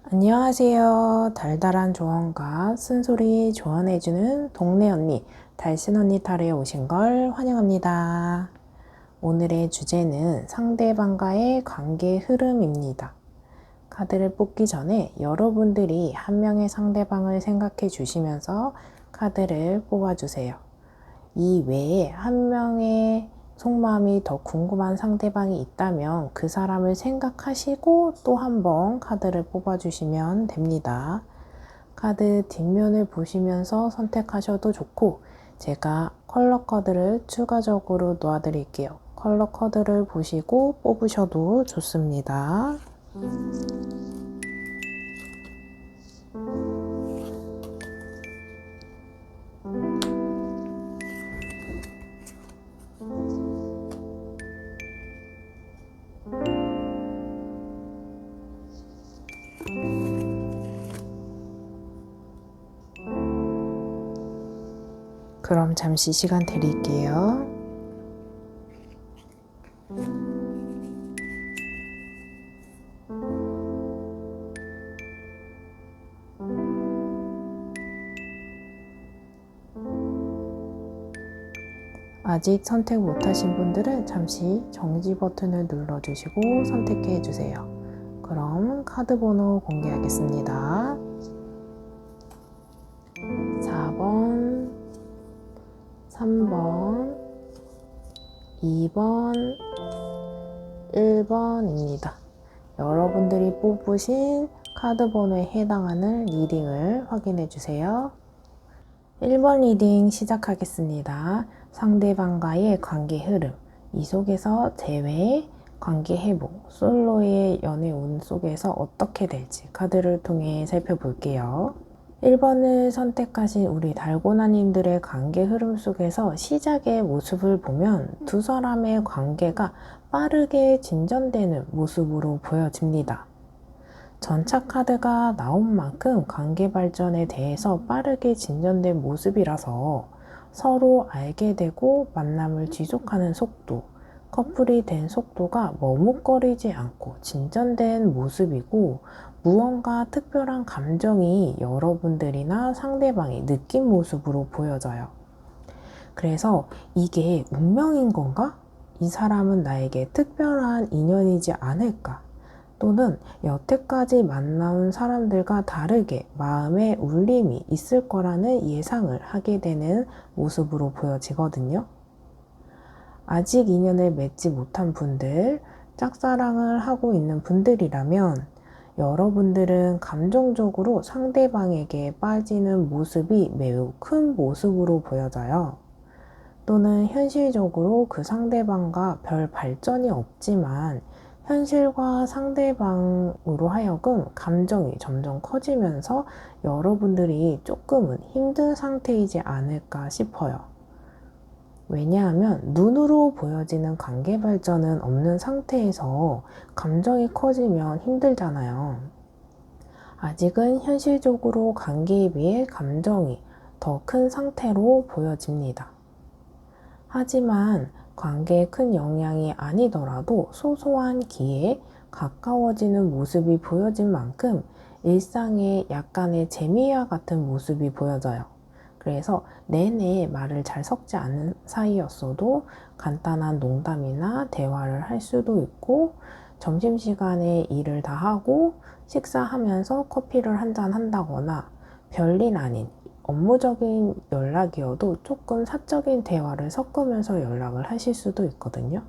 안녕하세요. 달달한 조언과 쓴소리 조언해주는 동네 언니, 달신 언니 탈에 오신 걸 환영합니다. 오늘의 주제는 상대방과의 관계 흐름입니다. 카드를 뽑기 전에 여러분들이 한 명의 상대방을 생각해 주시면서 카드를 뽑아주세요. 이 외에 한 명의 속마음이 더 궁금한 상대방이 있다면 그 사람을 생각하시고 또 한 번 카드를 뽑아주시면 됩니다. 카드 뒷면을 보시면서 선택하셔도 좋고 제가 컬러 카드를 추가적으로 놓아드릴게요. 컬러 카드를 보시고 뽑으셔도 좋습니다. 그럼 잠시 시간 드릴게요. 아직 선택 못하신 분들은 잠시 정지 버튼을 눌러주시고 선택해 주세요. 그럼 카드 번호 공개하겠습니다. 4번, 3번, 2번, 1번입니다. 여러분들이 뽑으신 카드 번호에 해당하는 리딩을 확인해 주세요. 1번 리딩 시작하겠습니다. 상대방과의 관계 흐름, 이 속에서 재회, 관계 회복, 솔로의 연애 운 속에서 어떻게 될지 카드를 통해 살펴볼게요. 1번을 선택하신 우리 달고나님들의 관계 흐름 속에서 시작의 모습을 보면 두 사람의 관계가 빠르게 진전되는 모습으로 보여집니다. 전차 카드가 나온 만큼 관계 발전에 대해서 빠르게 진전된 모습이라서 서로 알게 되고 만남을 지속하는 속도, 커플이 된 속도가 머뭇거리지 않고 진전된 모습이고 무언가 특별한 감정이 여러분들이나 상대방이 느낀 모습으로 보여져요. 그래서 이게 운명인 건가? 이 사람은 나에게 특별한 인연이지 않을까? 또는 여태까지 만나온 사람들과 다르게 마음에 울림이 있을 거라는 예상을 하게 되는 모습으로 보여지거든요. 아직 인연을 맺지 못한 분들, 짝사랑을 하고 있는 분들이라면 여러분들은 감정적으로 상대방에게 빠지는 모습이 매우 큰 모습으로 보여져요. 또는 현실적으로 그 상대방과 별 발전이 없지만 현실과 상대방으로 하여금 감정이 점점 커지면서 여러분들이 조금은 힘든 상태이지 않을까 싶어요. 왜냐하면 눈으로 보여지는 관계 발전은 없는 상태에서 감정이 커지면 힘들잖아요. 아직은 현실적으로 관계에 비해 감정이 더 큰 상태로 보여집니다. 하지만 관계에 큰 영향이 아니더라도 소소한 기회에 가까워지는 모습이 보여진 만큼 일상에 약간의 재미와 같은 모습이 보여져요. 그래서 내내 말을 잘 섞지 않는 사이였어도 간단한 농담이나 대화를 할 수도 있고 점심시간에 일을 다 하고 식사하면서 커피를 한잔 한다거나 별일 아닌 업무적인 연락이어도 조금 사적인 대화를 섞으면서 연락을 하실 수도 있거든요.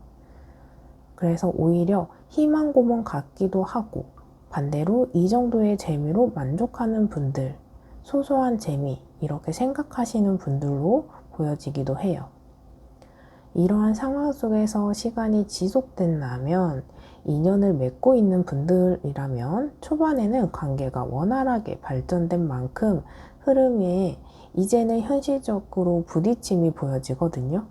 그래서 오히려 희망 고문 같기도 하고 반대로 이 정도의 재미로 만족하는 분들, 소소한 재미 이렇게 생각하시는 분들로 보여지기도 해요. 이러한 상황 속에서 시간이 지속된다면 인연을 맺고 있는 분들이라면 초반에는 관계가 원활하게 발전된 만큼 흐름에 이제는 현실적으로 부딪힘이 보여지거든요.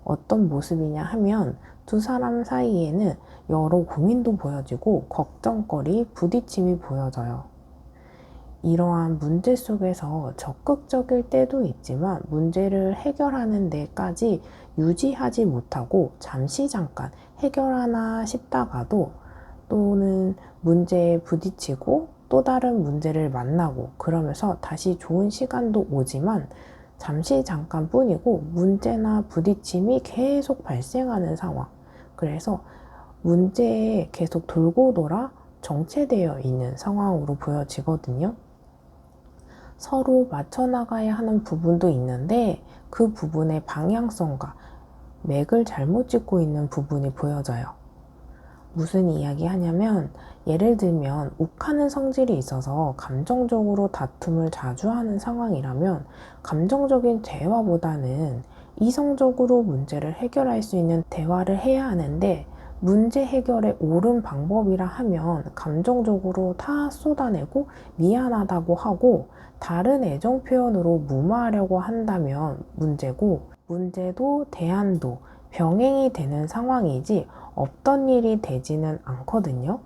어떤 모습이냐 하면 두 사람 사이에는 여러 고민도 보여지고 걱정거리, 부딪힘이 보여져요. 이러한 문제 속에서 적극적일 때도 있지만 문제를 해결하는 데까지 유지하지 못하고 잠시 잠깐 해결하나 싶다가도 또는 문제에 부딪히고 또 다른 문제를 만나고 그러면서 다시 좋은 시간도 오지만 잠시 잠깐뿐이고 문제나 부딪힘이 계속 발생하는 상황. 그래서 문제에 계속 돌고 돌아 정체되어 있는 상황으로 보여지거든요. 서로 맞춰나가야 하는 부분도 있는데 그 부분의 방향성과 맥을 잘못 짚고 있는 부분이 보여져요. 무슨 이야기 하냐면 예를 들면 욱하는 성질이 있어서 감정적으로 다툼을 자주 하는 상황이라면 감정적인 대화보다는 이성적으로 문제를 해결할 수 있는 대화를 해야 하는데 문제 해결의 옳은 방법이라 하면 감정적으로 다 쏟아내고 미안하다고 하고 다른 애정 표현으로 무마하려고 한다면 문제고 문제도 대안도 병행이 되는 상황이지 없던 일이 되지는 않거든요.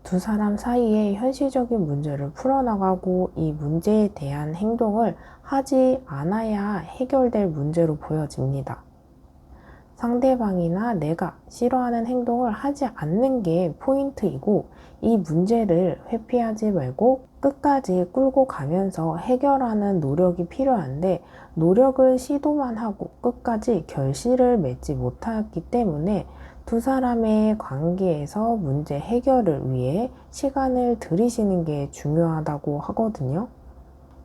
두 사람 사이에 현실적인 문제를 풀어나가고 이 문제에 대한 행동을 하지 않아야 해결될 문제로 보여집니다. 상대방이나 내가 싫어하는 행동을 하지 않는 게 포인트이고 이 문제를 회피하지 말고 끝까지 끌고 가면서 해결하는 노력이 필요한데 노력을 시도만 하고 끝까지 결실을 맺지 못했기 때문에 두 사람의 관계에서 문제 해결을 위해 시간을 들이시는 게 중요하다고 하거든요.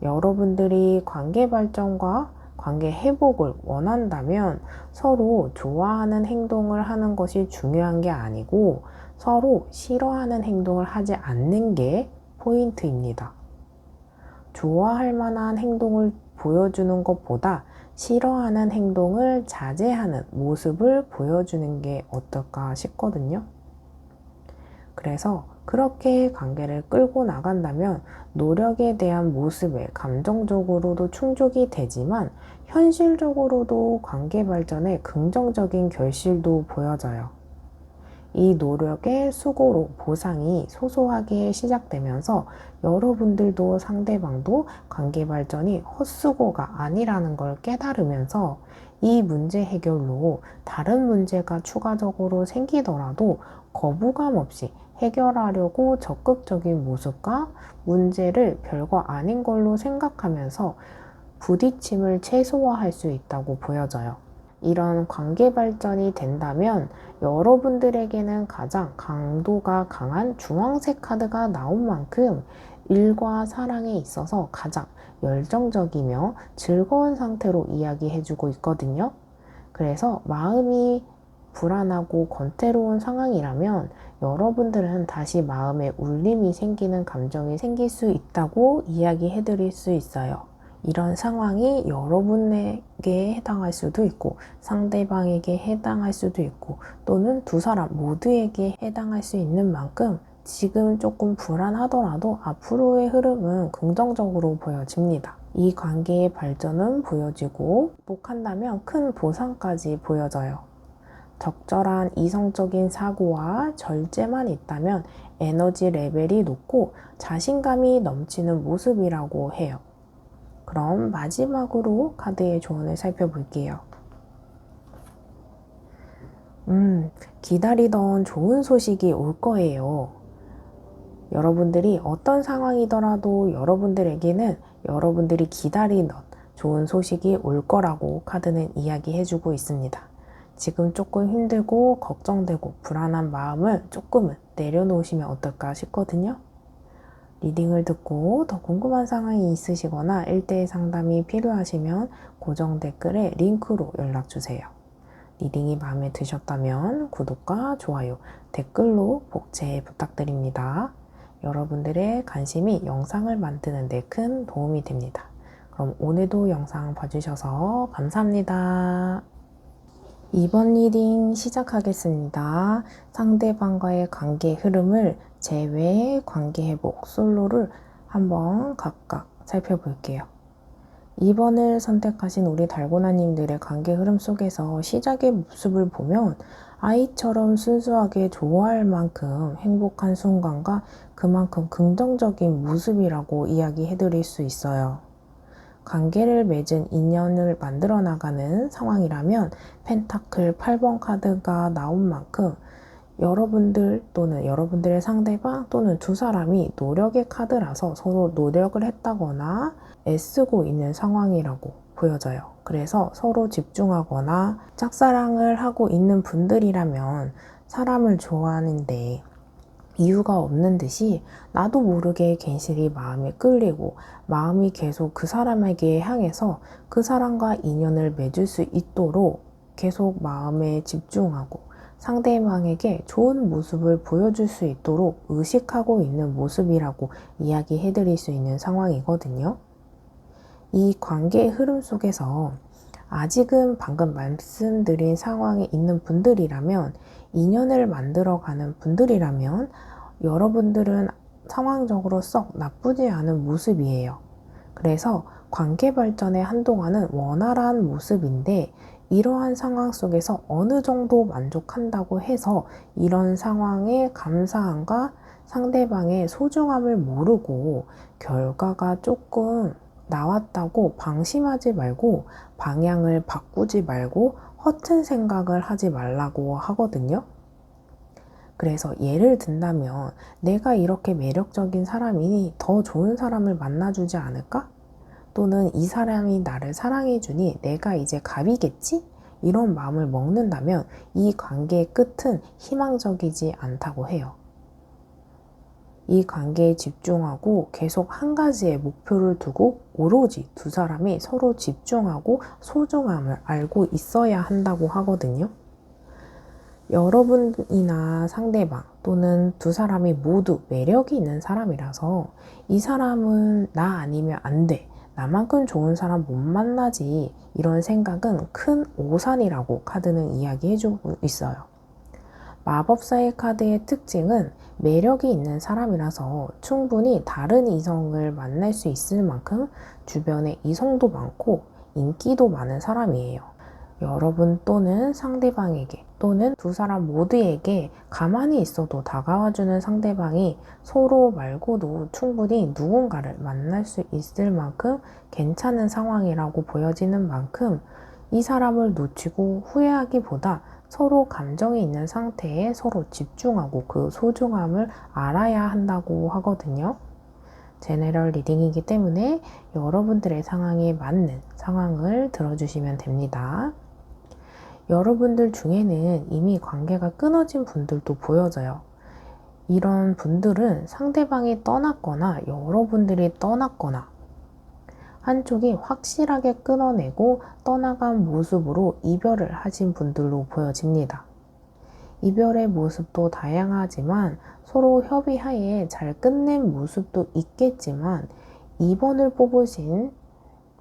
여러분들이 관계 발전과 관계 회복을 원한다면 서로 좋아하는 행동을 하는 것이 중요한 게 아니고 서로 싫어하는 행동을 하지 않는 게 포인트입니다. 좋아할 만한 행동을 보여주는 것보다 싫어하는 행동을 자제하는 모습을 보여주는 게 어떨까 싶거든요. 그래서 그렇게 관계를 끌고 나간다면 노력에 대한 모습에 감정적으로도 충족이 되지만 현실적으로도 관계 발전에 긍정적인 결실도 보여져요. 이 노력의 수고로 보상이 소소하게 시작되면서 여러분들도 상대방도 관계 발전이 헛수고가 아니라는 걸 깨달으면서 이 문제 해결로 다른 문제가 추가적으로 생기더라도 거부감 없이 해결하려고 적극적인 모습과 문제를 별거 아닌 걸로 생각하면서 부딪힘을 최소화할 수 있다고 보여져요. 이런 관계 발전이 된다면 여러분들에게는 가장 강도가 강한 주황색 카드가 나온 만큼 일과 사랑에 있어서 가장 열정적이며 즐거운 상태로 이야기해주고 있거든요. 그래서 마음이 불안하고 권태로운 상황이라면 여러분들은 다시 마음에 울림이 생기는 감정이 생길 수 있다고 이야기해 드릴 수 있어요. 이런 상황이 여러분에게 해당할 수도 있고 상대방에게 해당할 수도 있고 또는 두 사람 모두에게 해당할 수 있는 만큼 지금 조금 불안하더라도 앞으로의 흐름은 긍정적으로 보여집니다. 이 관계의 발전은 보여지고 극복한다면 큰 보상까지 보여져요. 적절한 이성적인 사고와 절제만 있다면 에너지 레벨이 높고 자신감이 넘치는 모습이라고 해요. 그럼 마지막으로 카드의 조언을 살펴볼게요. 기다리던 좋은 소식이 올 거예요. 여러분들이 어떤 상황이더라도 여러분들에게는 여러분들이 기다리던 좋은 소식이 올 거라고 카드는 이야기해주고 있습니다. 지금 조금 힘들고 걱정되고 불안한 마음을 조금은 내려놓으시면 어떨까 싶거든요. 리딩을 듣고 더 궁금한 상황이 있으시거나 1대1 상담이 필요하시면 고정 댓글에 링크로 연락주세요. 리딩이 마음에 드셨다면 구독과 좋아요, 댓글로 복제 부탁드립니다. 여러분들의 관심이 영상을 만드는 데 큰 도움이 됩니다. 그럼 오늘도 영상 봐주셔서 감사합니다. 이번 리딩 시작하겠습니다. 상대방과의 관계 흐름을 제외, 관계 회복, 솔로를 한번 각각 살펴볼게요. 2번을 선택하신 우리 달고나님들의 관계 흐름 속에서 시작의 모습을 보면 아이처럼 순수하게 좋아할 만큼 행복한 순간과 그만큼 긍정적인 모습이라고 이야기해드릴 수 있어요. 관계를 맺은 인연을 만들어 나가는 상황이라면 펜타클 8번 카드가 나온 만큼 여러분들 또는 여러분들의 상대방 또는 두 사람이 노력의 카드라서 서로 노력을 했다거나 애쓰고 있는 상황이라고 보여져요. 그래서 서로 집중하거나 짝사랑을 하고 있는 분들이라면 사람을 좋아하는데 이유가 없는 듯이 나도 모르게 괜시리 마음이 끌리고 마음이 계속 그 사람에게 향해서 그 사람과 인연을 맺을 수 있도록 계속 마음에 집중하고 상대방에게 좋은 모습을 보여줄 수 있도록 의식하고 있는 모습이라고 이야기해 드릴 수 있는 상황이거든요. 이 관계의 흐름 속에서 아직은 방금 말씀드린 상황에 있는 분들이라면, 인연을 만들어가는 분들이라면 여러분들은 상황적으로 썩 나쁘지 않은 모습이에요. 그래서 관계 발전에 한동안은 원활한 모습인데, 이러한 상황 속에서 어느 정도 만족한다고 해서 이런 상황에 감사함과 상대방의 소중함을 모르고 결과가 조금 나왔다고 방심하지 말고 방향을 바꾸지 말고 허튼 생각을 하지 말라고 하거든요. 그래서 예를 든다면 내가 이렇게 매력적인 사람이니 더 좋은 사람을 만나주지 않을까? 또는 이 사람이 나를 사랑해주니 내가 이제 갑이겠지? 이런 마음을 먹는다면 이 관계의 끝은 희망적이지 않다고 해요. 이 관계에 집중하고 계속 한 가지의 목표를 두고 오로지 두 사람이 서로 집중하고 소중함을 알고 있어야 한다고 하거든요. 여러분이나 상대방 또는 두 사람이 모두 매력이 있는 사람이라서 이 사람은 나 아니면 안 돼, 나만큼 좋은 사람 못 만나지, 이런 생각은 큰 오산이라고 카드는 이야기해주고 있어요. 마법사의 카드의 특징은 매력이 있는 사람이라서 충분히 다른 이성을 만날 수 있을 만큼 주변에 이성도 많고 인기도 많은 사람이에요. 여러분 또는 상대방에게 또는 두 사람 모두에게 가만히 있어도 다가와주는 상대방이 서로 말고도 충분히 누군가를 만날 수 있을 만큼 괜찮은 상황이라고 보여지는 만큼 이 사람을 놓치고 후회하기보다 서로 감정이 있는 상태에 서로 집중하고 그 소중함을 알아야 한다고 하거든요. 제너럴 리딩이기 때문에 여러분들의 상황에 맞는 상황을 들어주시면 됩니다. 여러분들 중에는 이미 관계가 끊어진 분들도 보여져요. 이런 분들은 상대방이 떠났거나 여러분들이 떠났거나 한쪽이 확실하게 끊어내고 떠나간 모습으로 이별을 하신 분들로 보여집니다. 이별의 모습도 다양하지만 서로 협의하에 잘 끝낸 모습도 있겠지만 2번을 뽑으신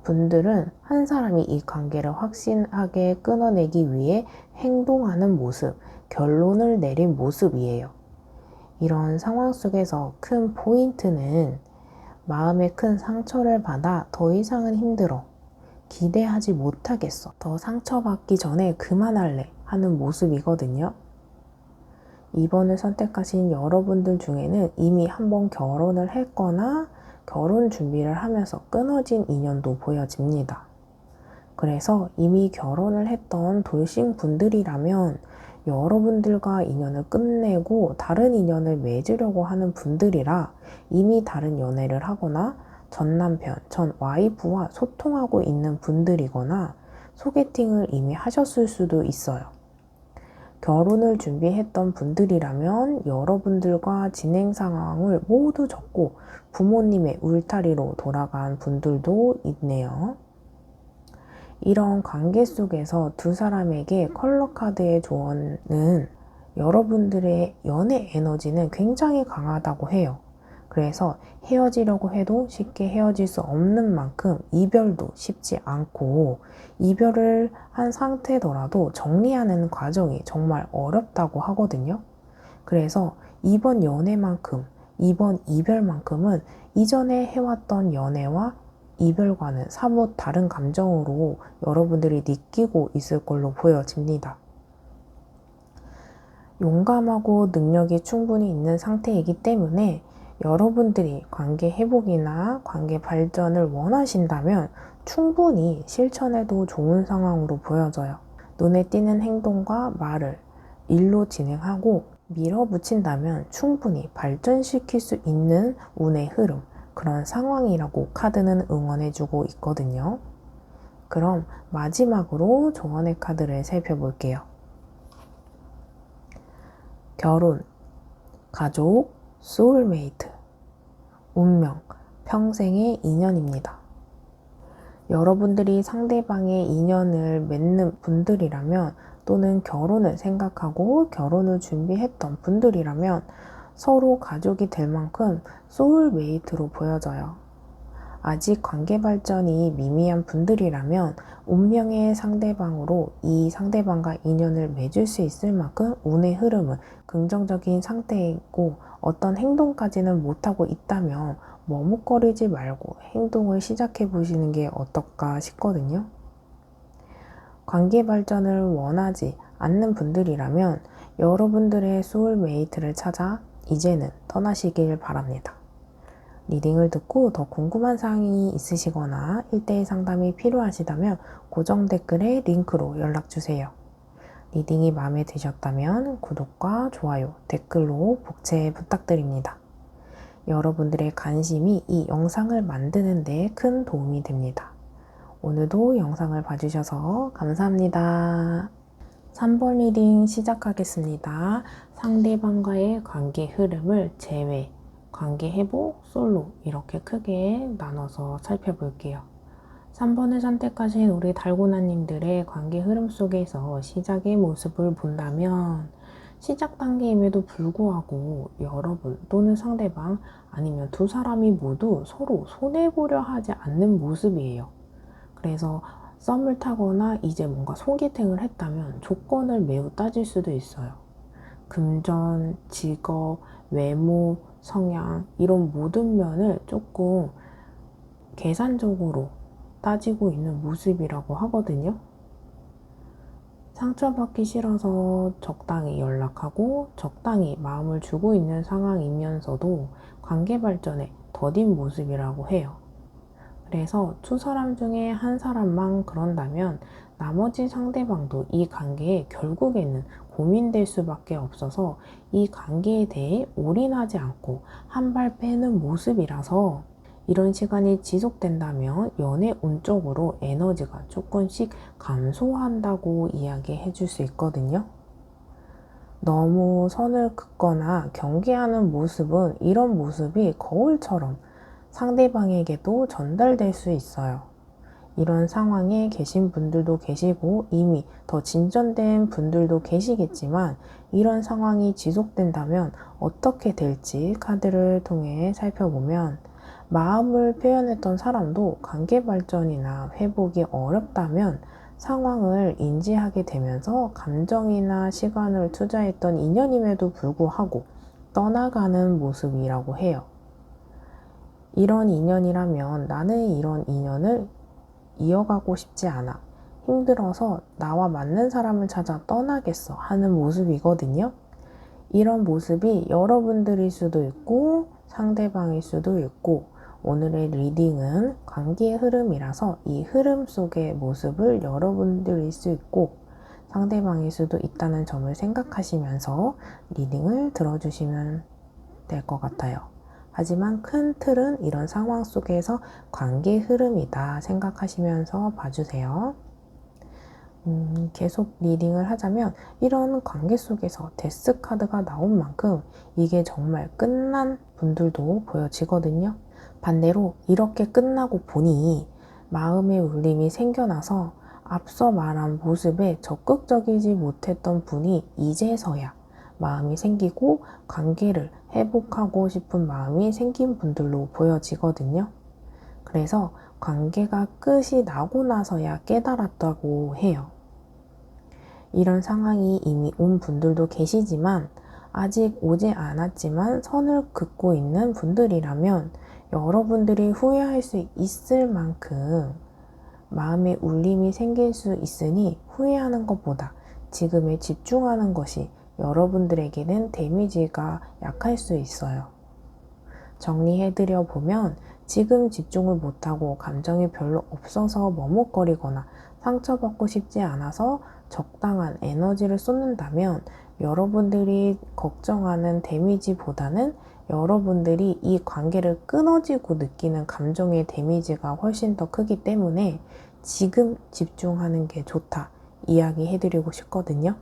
분들은 한 사람이 이 관계를 확실하게 끊어내기 위해 행동하는 모습, 결론을 내린 모습이에요. 이런 상황 속에서 큰 포인트는 마음에 큰 상처를 받아 더 이상은 힘들어, 기대하지 못하겠어, 더 상처받기 전에 그만할래 하는 모습이거든요. 2번을 선택하신 여러분들 중에는 이미 한번 결혼을 했거나 결혼 준비를 하면서 끊어진 인연도 보여집니다. 그래서 이미 결혼을 했던 돌싱 분들이라면 여러분들과 인연을 끝내고 다른 인연을 맺으려고 하는 분들이라 이미 다른 연애를 하거나 전 남편, 전 와이프와 소통하고 있는 분들이거나 소개팅을 이미 하셨을 수도 있어요. 결혼을 준비했던 분들이라면 여러분들과 진행 상황을 모두 적고 부모님의 울타리로 돌아간 분들도 있네요. 이런 관계 속에서 두 사람에게 컬러 카드의 조언은 여러분들의 연애 에너지는 굉장히 강하다고 해요. 그래서 헤어지려고 해도 쉽게 헤어질 수 없는 만큼 이별도 쉽지 않고 이별을 한 상태더라도 정리하는 과정이 정말 어렵다고 하거든요. 그래서 이번 연애만큼, 이번 이별만큼은 이전에 해왔던 연애와 이별과는 사뭇 다른 감정으로 여러분들이 느끼고 있을 걸로 보여집니다. 용감하고 능력이 충분히 있는 상태이기 때문에 여러분들이 관계 회복이나 관계 발전을 원하신다면 충분히 실천해도 좋은 상황으로 보여져요. 눈에 띄는 행동과 말을 일로 진행하고 밀어붙인다면 충분히 발전시킬 수 있는 운의 흐름, 그런 상황이라고 카드는 응원해주고 있거든요. 그럼 마지막으로 조언의 카드를 살펴볼게요. 결혼, 가족, 소울메이트, 운명, 평생의 인연입니다. 여러분들이 상대방의 인연을 맺는 분들이라면, 또는 결혼을 생각하고 결혼을 준비했던 분들이라면 서로 가족이 될 만큼 소울메이트로 보여져요. 아직 관계 발전이 미미한 분들이라면 운명의 상대방으로 이 상대방과 인연을 맺을 수 있을 만큼 운의 흐름은 긍정적인 상태이고, 어떤 행동까지는 못하고 있다면 머뭇거리지 말고 행동을 시작해 보시는 게 어떨까 싶거든요. 관계 발전을 원하지 않는 분들이라면 여러분들의 소울메이트를 찾아 이제는 떠나시길 바랍니다. 리딩을 듣고 더 궁금한 사항이 있으시거나 1대1 상담이 필요하시다면 고정 댓글에 링크로 연락주세요. 리딩이 마음에 드셨다면 구독과 좋아요, 댓글로 복채 부탁드립니다. 여러분들의 관심이 이 영상을 만드는 데 큰 도움이 됩니다. 오늘도 영상을 봐주셔서 감사합니다. 3번 리딩 시작하겠습니다. 상대방과의 관계 흐름을 재회, 관계 회복, 솔로 이렇게 크게 나눠서 살펴볼게요. 3번을 선택하신 우리 달고나님들의 관계 흐름 속에서 시작의 모습을 본다면, 시작 단계임에도 불구하고 여러분 또는 상대방 아니면 두 사람이 모두 서로 손해보려 하지 않는 모습이에요. 그래서 썸을 타거나 이제 뭔가 소개팅을 했다면 조건을 매우 따질 수도 있어요. 금전, 직업, 외모, 성향 이런 모든 면을 조금 계산적으로 따지고 있는 모습이라고 하거든요. 상처받기 싫어서 적당히 연락하고 적당히 마음을 주고 있는 상황이면서도 관계 발전에 더딘 모습이라고 해요. 그래서 두 사람 중에 한 사람만 그런다면 나머지 상대방도 이 관계에 결국에는 고민될 수밖에 없어서 이 관계에 대해 올인하지 않고 한 발 빼는 모습이라서, 이런 시간이 지속된다면 연애 운적으로 에너지가 조금씩 감소한다고 이야기해 줄 수 있거든요. 너무 선을 긋거나 경계하는 모습은 이런 모습이 거울처럼 상대방에게도 전달될 수 있어요. 이런 상황에 계신 분들도 계시고 이미 더 진전된 분들도 계시겠지만, 이런 상황이 지속된다면 어떻게 될지 카드를 통해 살펴보면, 마음을 표현했던 사람도 관계 발전이나 회복이 어렵다면 상황을 인지하게 되면서 감정이나 시간을 투자했던 인연임에도 불구하고 떠나가는 모습이라고 해요. 이런 인연이라면 나는 이런 인연을 이어가고 싶지 않아, 힘들어서 나와 맞는 사람을 찾아 떠나겠어 하는 모습이거든요. 이런 모습이 여러분들일 수도 있고 상대방일 수도 있고, 오늘의 리딩은 관계의 흐름이라서 이 흐름 속의 모습을 여러분들일 수 있고 상대방일 수도 있다는 점을 생각하시면서 리딩을 들어주시면 될 것 같아요. 하지만 큰 틀은 이런 상황 속에서 관계 흐름이다 생각하시면서 봐주세요. 계속 리딩을 하자면 이런 관계 속에서 데스 카드가 나온 만큼 이게 정말 끝난 분들도 보여지거든요. 반대로 이렇게 끝나고 보니 마음의 울림이 생겨나서 앞서 말한 모습에 적극적이지 못했던 분이 이제서야 마음이 생기고 관계를 회복하고 싶은 마음이 생긴 분들로 보여지거든요. 그래서 관계가 끝이 나고 나서야 깨달았다고 해요. 이런 상황이 이미 온 분들도 계시지만, 아직 오지 않았지만 선을 긋고 있는 분들이라면 여러분들이 후회할 수 있을 만큼 마음의 울림이 생길 수 있으니, 후회하는 것보다 지금에 집중하는 것이 여러분들에게는 데미지가 약할 수 있어요. 정리해드려 보면, 지금 집중을 못하고 감정이 별로 없어서 머뭇거리거나 상처받고 싶지 않아서 적당한 에너지를 쏟는다면 여러분들이 걱정하는 데미지보다는 여러분들이 이 관계를 끊어지고 느끼는 감정의 데미지가 훨씬 더 크기 때문에 지금 집중하는 게 좋다 이야기해드리고 싶거든요.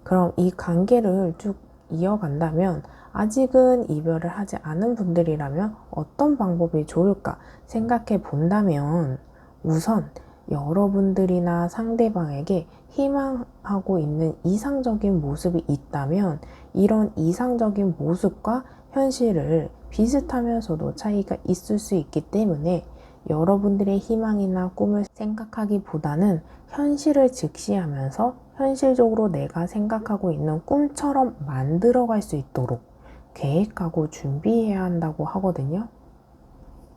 그럼 이 관계를 쭉 이어간다면 아직은 이별을 하지 않은 분들이라면 어떤 방법이 좋을까 생각해 본다면 우선 여러분들이나 상대방에게 희망하고 있는 이상적인 모습이 있다면 이런 이상적인 모습과 현실을 비슷하면서도 차이가 있을 수 있기 때문에 여러분들의 희망이나 꿈을 생각하기보다는 현실을 직시하면서 현실적으로 내가 생각하고 있는 꿈처럼 만들어갈 수 있도록 계획하고 준비해야 한다고 하거든요.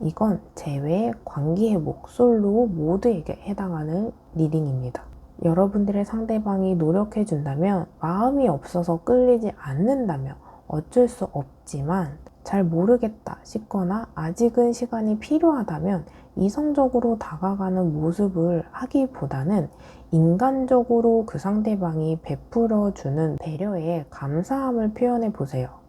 이건 제외, 관계회복, 솔로 모두에게 해당하는 리딩입니다. 여러분들의 상대방이 노력해준다면, 마음이 없어서 끌리지 않는다면 어쩔 수 없지만 잘 모르겠다 싶거나 아직은 시간이 필요하다면 이성적으로 다가가는 모습을 하기보다는 인간적으로 그 상대방이 베풀어주는 배려에 감사함을 표현해 보세요.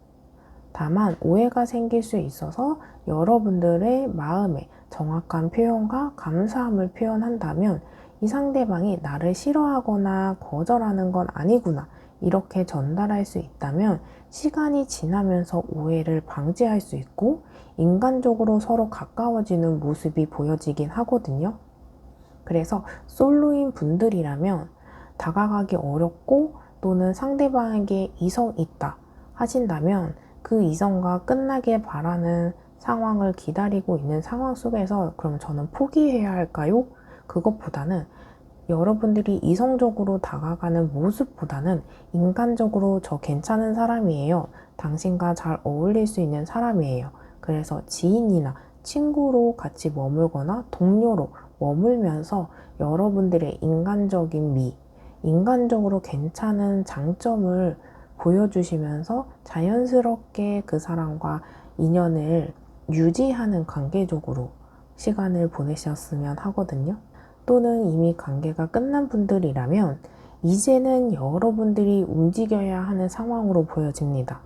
다만 오해가 생길 수 있어서 여러분들의 마음에 정확한 표현과 감사함을 표현한다면 이 상대방이 나를 싫어하거나 거절하는 건 아니구나 이렇게 전달할 수 있다면 시간이 지나면서 오해를 방지할 수 있고 인간적으로 서로 가까워지는 모습이 보여지긴 하거든요. 그래서 솔로인 분들이라면 다가가기 어렵고 또는 상대방에게 이성 있다 하신다면 그 이성과 끝나길 바라는 상황을 기다리고 있는 상황 속에서 그럼 저는 포기해야 할까요? 그것보다는 여러분들이 이성적으로 다가가는 모습보다는 인간적으로 저 괜찮은 사람이에요. 당신과 잘 어울릴 수 있는 사람이에요. 그래서 지인이나 친구로 같이 머물거나 동료로 머물면서 여러분들의 인간적인 미, 인간적으로 괜찮은 장점을 보여주시면서 자연스럽게 그 사람과 인연을 유지하는 관계적으로 시간을 보내셨으면 하거든요. 또는 이미 관계가 끝난 분들이라면 이제는 여러분들이 움직여야 하는 상황으로 보여집니다.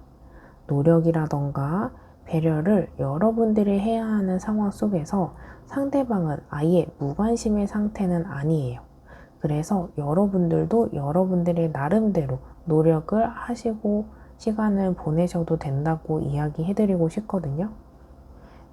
노력이라던가 배려를 여러분들이 해야 하는 상황 속에서 상대방은 아예 무관심의 상태는 아니에요. 그래서 여러분들도 여러분들의 나름대로 노력을 하시고 시간을 보내셔도 된다고 이야기해드리고 싶거든요.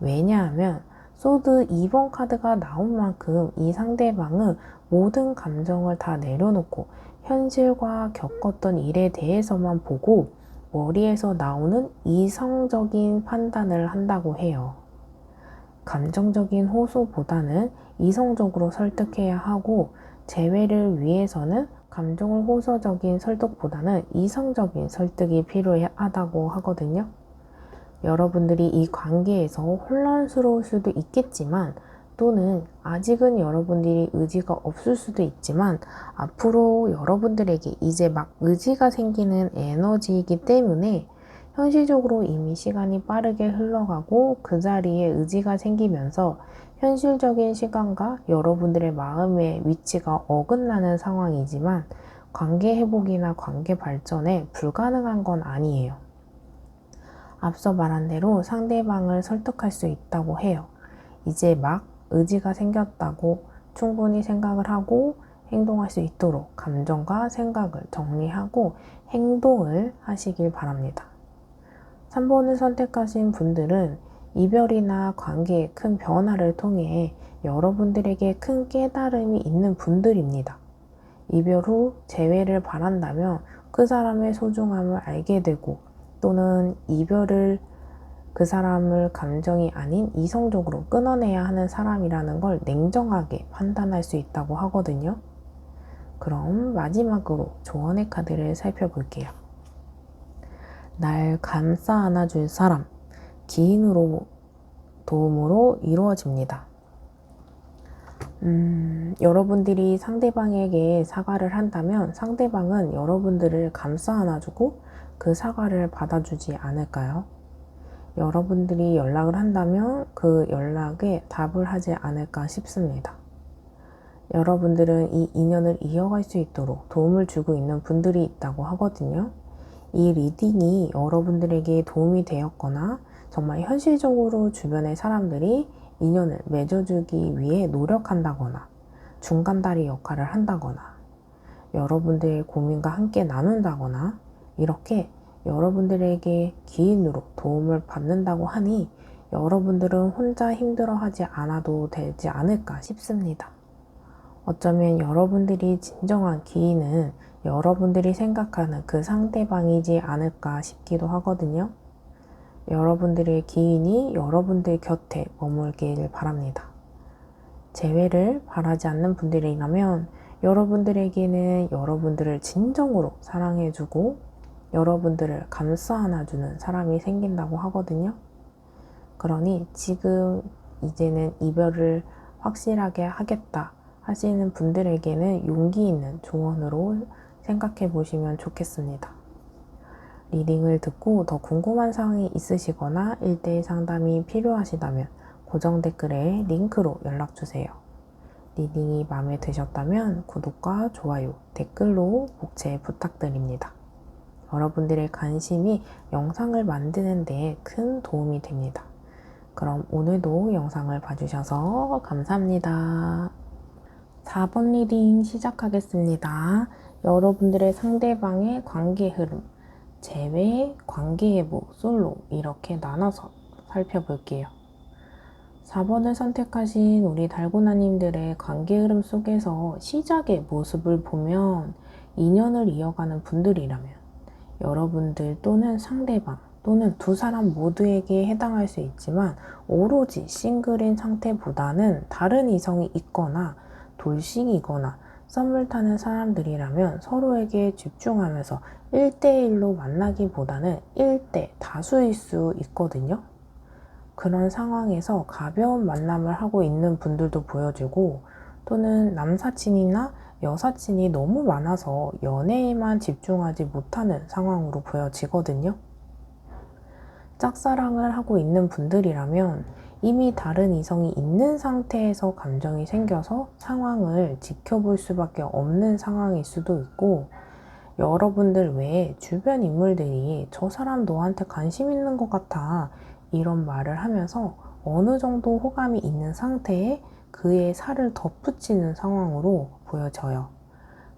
왜냐하면 소드 2번 카드가 나온 만큼 이 상대방은 모든 감정을 다 내려놓고 현실과 겪었던 일에 대해서만 보고 머리에서 나오는 이성적인 판단을 한다고 해요. 감정적인 호소보다는 이성적으로 설득해야 하고 재회를 위해서는 감정을 호소적인 설득보다는 이성적인 설득이 필요하다고 하거든요. 여러분들이 이 관계에서 혼란스러울 수도 있겠지만 또는 아직은 여러분들이 의지가 없을 수도 있지만 앞으로 여러분들에게 이제 막 의지가 생기는 에너지이기 때문에 현실적으로 이미 시간이 빠르게 흘러가고 그 자리에 의지가 생기면서 현실적인 시간과 여러분들의 마음의 위치가 어긋나는 상황이지만 관계 회복이나 관계 발전에 불가능한 건 아니에요. 앞서 말한 대로 상대방을 설득할 수 있다고 해요. 이제 막 의지가 생겼다고 충분히 생각을 하고 행동할 수 있도록 감정과 생각을 정리하고 행동을 하시길 바랍니다. 3번을 선택하신 분들은 이별이나 관계의 큰 변화를 통해 여러분들에게 큰 깨달음이 있는 분들입니다. 이별 후 재회를 바란다면 그 사람의 소중함을 알게 되고 또는 이별을 그 사람을 감정이 아닌 이성적으로 끊어내야 하는 사람이라는 걸 냉정하게 판단할 수 있다고 하거든요. 그럼 마지막으로 조언의 카드를 살펴볼게요. 날 감싸 안아줄 사람, 기인으로 도움으로 이루어집니다. 여러분들이 상대방에게 사과를 한다면 상대방은 여러분들을 감싸 안아주고 그 사과를 받아주지 않을까요? 여러분들이 연락을 한다면 그 연락에 답을 하지 않을까 싶습니다. 여러분들은 이 인연을 이어갈 수 있도록 도움을 주고 있는 분들이 있다고 하거든요. 이 리딩이 여러분들에게 도움이 되었거나 정말 현실적으로 주변의 사람들이 인연을 맺어주기 위해 노력한다거나 중간다리 역할을 한다거나 여러분들의 고민과 함께 나눈다거나 이렇게 여러분들에게 기인으로 도움을 받는다고 하니 여러분들은 혼자 힘들어하지 않아도 되지 않을까 싶습니다. 어쩌면 여러분들이 진정한 기인은 여러분들이 생각하는 그 상대방이지 않을까 싶기도 하거든요. 여러분들의 기인이 여러분들 곁에 머물길 바랍니다. 재회를 바라지 않는 분들이라면 여러분들에게는 여러분들을 진정으로 사랑해주고 여러분들을 감싸 안아주는 사람이 생긴다고 하거든요. 그러니 지금 이제는 이별을 확실하게 하겠다 하시는 분들에게는 용기 있는 조언으로 생각해 보시면 좋겠습니다. 리딩을 듣고 더 궁금한 사항이 있으시거나 1대1 상담이 필요하시다면 고정 댓글에 링크로 연락주세요. 리딩이 마음에 드셨다면 구독과 좋아요, 댓글로 복제 부탁드립니다. 여러분들의 관심이 영상을 만드는 데 큰 도움이 됩니다. 그럼 오늘도 영상을 봐주셔서 감사합니다. 4번 리딩 시작하겠습니다. 여러분들의 상대방의 관계 흐름, 재회, 관계회복, 솔로 이렇게 나눠서 살펴볼게요. 4번을 선택하신 우리 달고나님들의 관계 흐름 속에서 시작의 모습을 보면 인연을 이어가는 분들이라면 여러분들 또는 상대방 또는 두 사람 모두에게 해당할 수 있지만 오로지 싱글인 상태보다는 다른 이성이 있거나 돌싱이거나 썸을 타는 사람들이라면 서로에게 집중하면서 1대1로 만나기보다는 1대 다수일 수 있거든요. 그런 상황에서 가벼운 만남을 하고 있는 분들도 보여지고 또는 남사친이나 여사친이 너무 많아서 연애에만 집중하지 못하는 상황으로 보여지거든요. 짝사랑을 하고 있는 분들이라면 이미 다른 이성이 있는 상태에서 감정이 생겨서 상황을 지켜볼 수밖에 없는 상황일 수도 있고 여러분들 외에 주변 인물들이 저 사람 너한테 관심 있는 것 같아 이런 말을 하면서 어느 정도 호감이 있는 상태에 그의 살을 덧붙이는 상황으로 보여져요.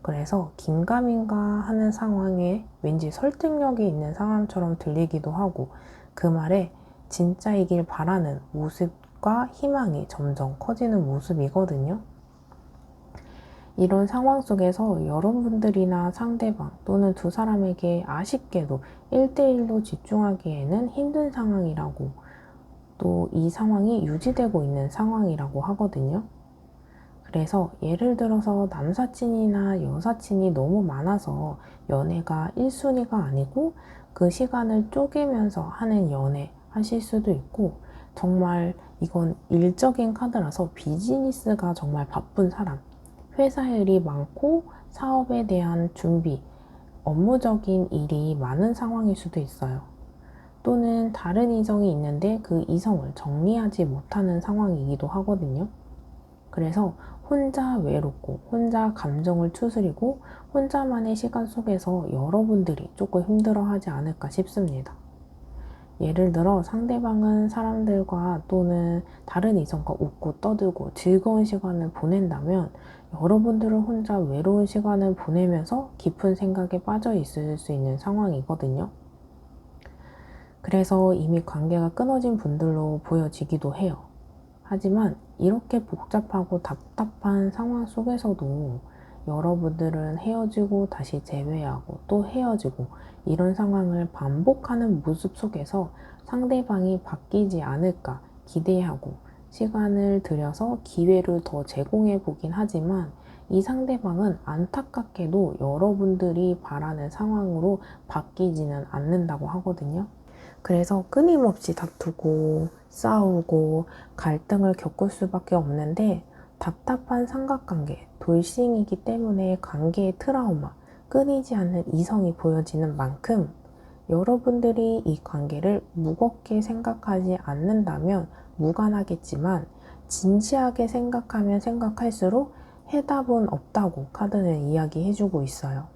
그래서 긴가민가 하는 상황에 왠지 설득력이 있는 상황처럼 들리기도 하고 그 말에 진짜이길 바라는 모습과 희망이 점점 커지는 모습이거든요. 이런 상황 속에서 여러분들이나 상대방 또는 두 사람에게 아쉽게도 1대1로 집중하기에는 힘든 상황이라고 또 이 상황이 유지되고 있는 상황이라고 하거든요. 그래서 예를 들어서 남사친이나 여사친이 너무 많아서 연애가 1순위가 아니고 그 시간을 쪼개면서 하는 연애 하실 수도 있고 정말 이건 일적인 카드라서 비즈니스가 정말 바쁜 사람 회사 일이 많고 사업에 대한 준비, 업무적인 일이 많은 상황일 수도 있어요. 또는 다른 이성이 있는데 그 이성을 정리하지 못하는 상황이기도 하거든요. 그래서 혼자 외롭고 혼자 감정을 추스리고 혼자만의 시간 속에서 여러분들이 조금 힘들어하지 않을까 싶습니다. 예를 들어 상대방은 사람들과 또는 다른 이성과 웃고 떠들고 즐거운 시간을 보낸다면 여러분들은 혼자 외로운 시간을 보내면서 깊은 생각에 빠져 있을 수 있는 상황이거든요. 그래서 이미 관계가 끊어진 분들로 보여지기도 해요. 하지만 이렇게 복잡하고 답답한 상황 속에서도 여러분들은 헤어지고 다시 재회하고 또 헤어지고 이런 상황을 반복하는 모습 속에서 상대방이 바뀌지 않을까 기대하고 시간을 들여서 기회를 더 제공해 보긴 하지만 이 상대방은 안타깝게도 여러분들이 바라는 상황으로 바뀌지는 않는다고 하거든요. 그래서 끊임없이 다투고 싸우고 갈등을 겪을 수밖에 없는데 답답한 삼각관계, 돌싱이기 때문에 관계의 트라우마, 끊이지 않는 이성이 보여지는 만큼 여러분들이 이 관계를 무겁게 생각하지 않는다면 무관하겠지만 진지하게 생각하면 생각할수록 해답은 없다고 카드는 이야기해주고 있어요.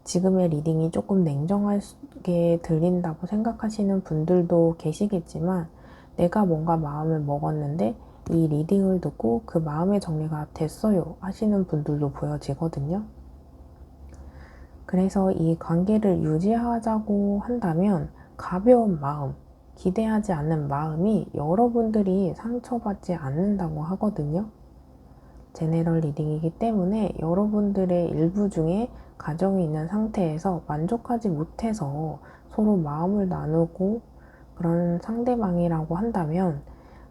지금의 리딩이 조금 냉정하게 들린다고 생각하시는 분들도 계시겠지만 내가 뭔가 마음을 먹었는데 이 리딩을 듣고 그 마음의 정리가 됐어요 하시는 분들도 보여지거든요. 그래서 이 관계를 유지하자고 한다면 가벼운 마음, 기대하지 않는 마음이 여러분들이 상처받지 않는다고 하거든요. 제네럴 리딩이기 때문에 여러분들의 일부 중에 가정이 있는 상태에서 만족하지 못해서 서로 마음을 나누고 그런 상대방이라고 한다면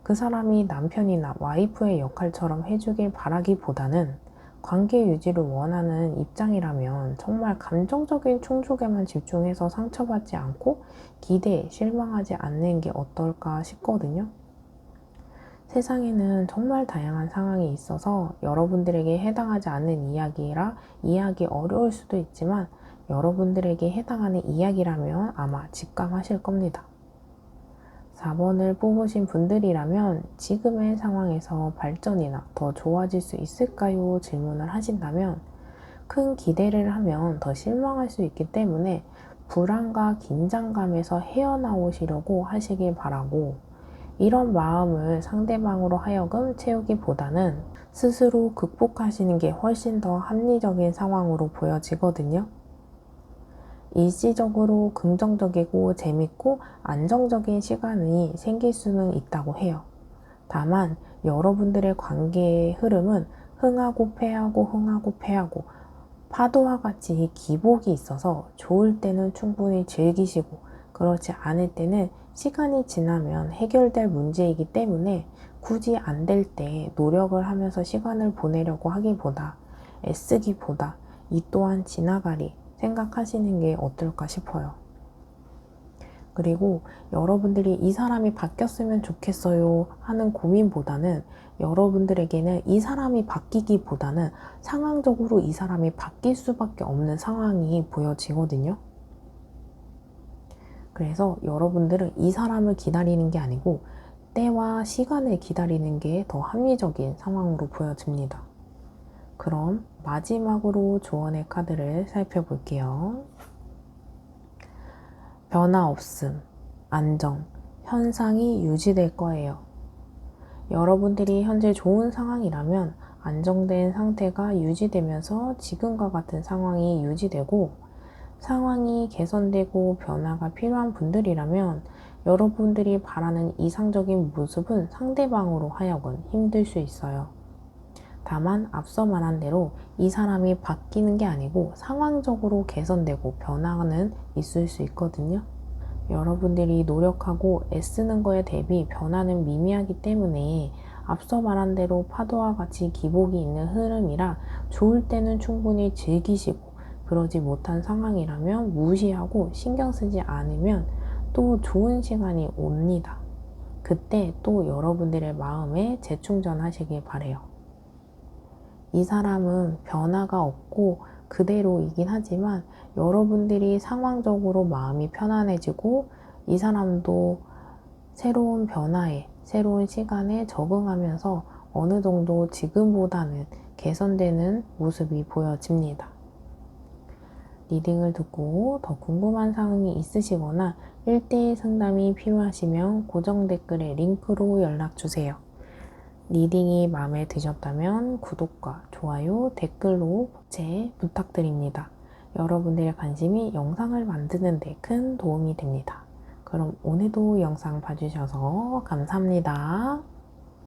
그 사람이 남편이나 와이프의 역할처럼 해주길 바라기보다는 관계 유지를 원하는 입장이라면 정말 감정적인 충족에만 집중해서 상처받지 않고 기대에 실망하지 않는 게 어떨까 싶거든요. 세상에는 정말 다양한 상황이 있어서 여러분들에게 해당하지 않는 이야기라 이해하기 어려울 수도 있지만 여러분들에게 해당하는 이야기라면 아마 직감하실 겁니다. 4번을 뽑으신 분들이라면 지금의 상황에서 발전이나 더 좋아질 수 있을까요? 질문을 하신다면 큰 기대를 하면 더 실망할 수 있기 때문에 불안과 긴장감에서 헤어나오시려고 하시길 바라고 이런 마음을 상대방으로 하여금 채우기보다는 스스로 극복하시는 게 훨씬 더 합리적인 상황으로 보여지거든요. 일시적으로 긍정적이고 재밌고 안정적인 시간이 생길 수는 있다고 해요. 다만 여러분들의 관계의 흐름은 흥하고 패하고 흥하고 패하고 파도와 같이 기복이 있어서 좋을 때는 충분히 즐기시고 그렇지 않을 때는 시간이 지나면 해결될 문제이기 때문에 굳이 안 될 때 노력을 하면서 시간을 보내려고 하기보다 애쓰기보다 이 또한 지나가리 생각하시는 게 어떨까 싶어요. 그리고 여러분들이 이 사람이 바뀌었으면 좋겠어요 하는 고민보다는 여러분들에게는 이 사람이 바뀌기보다는 상황적으로 이 사람이 바뀔 수밖에 없는 상황이 보여지거든요. 그래서 여러분들은 이 사람을 기다리는 게 아니고 때와 시간을 기다리는 게 더 합리적인 상황으로 보여집니다. 그럼 마지막으로 조언의 카드를 살펴볼게요. 변화 없음, 안정, 현상이 유지될 거예요. 여러분들이 현재 좋은 상황이라면 안정된 상태가 유지되면서 지금과 같은 상황이 유지되고 상황이 개선되고 변화가 필요한 분들이라면 여러분들이 바라는 이상적인 모습은 상대방으로 하여금 힘들 수 있어요. 다만 앞서 말한 대로 이 사람이 바뀌는 게 아니고 상황적으로 개선되고 변화는 있을 수 있거든요. 여러분들이 노력하고 애쓰는 거에 대비 변화는 미미하기 때문에 앞서 말한 대로 파도와 같이 기복이 있는 흐름이라 좋을 때는 충분히 즐기시고 그러지 못한 상황이라면 무시하고 신경 쓰지 않으면 또 좋은 시간이 옵니다. 그때 또 여러분들의 마음에 재충전하시길 바래요. 이 사람은 변화가 없고 그대로이긴 하지만 여러분들이 상황적으로 마음이 편안해지고 이 사람도 새로운 변화에 새로운 시간에 적응하면서 어느 정도 지금보다는 개선되는 모습이 보여집니다. 리딩을 듣고 더 궁금한 사항이 있으시거나 1대1 상담이 필요하시면 고정 댓글에 링크로 연락주세요. 리딩이 마음에 드셨다면 구독과 좋아요, 댓글로 제 부탁드립니다. 여러분들의 관심이 영상을 만드는 데 큰 도움이 됩니다. 그럼 오늘도 영상 봐주셔서 감사합니다.